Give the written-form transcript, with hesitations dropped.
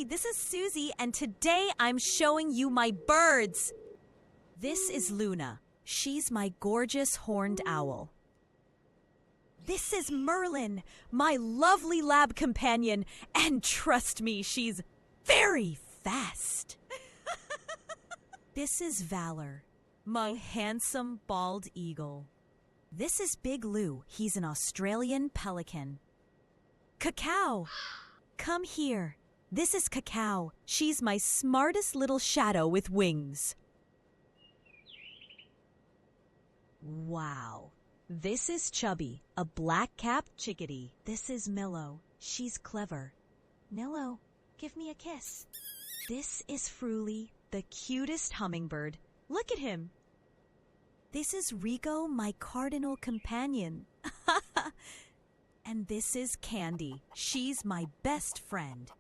Hi, this is Susie, and today I'm showing you my birds. This is Luna. She's my gorgeous horned owl. This is Merlin, my lovely lab companion, and trust me, she's very fast. This is Valor, my handsome bald eagle. This is Big Lou. He's an Australian pelican. Cacao, come here. This is Cacao. She's my smartest little shadow with wings. Wow. This is Chubby, a black-capped chickadee. This is Millo. She's clever. Millo, give me a kiss. This is Fruly, the cutest hummingbird. Look at him. This is Rico, my cardinal companion. And this is Candy. She's my best friend.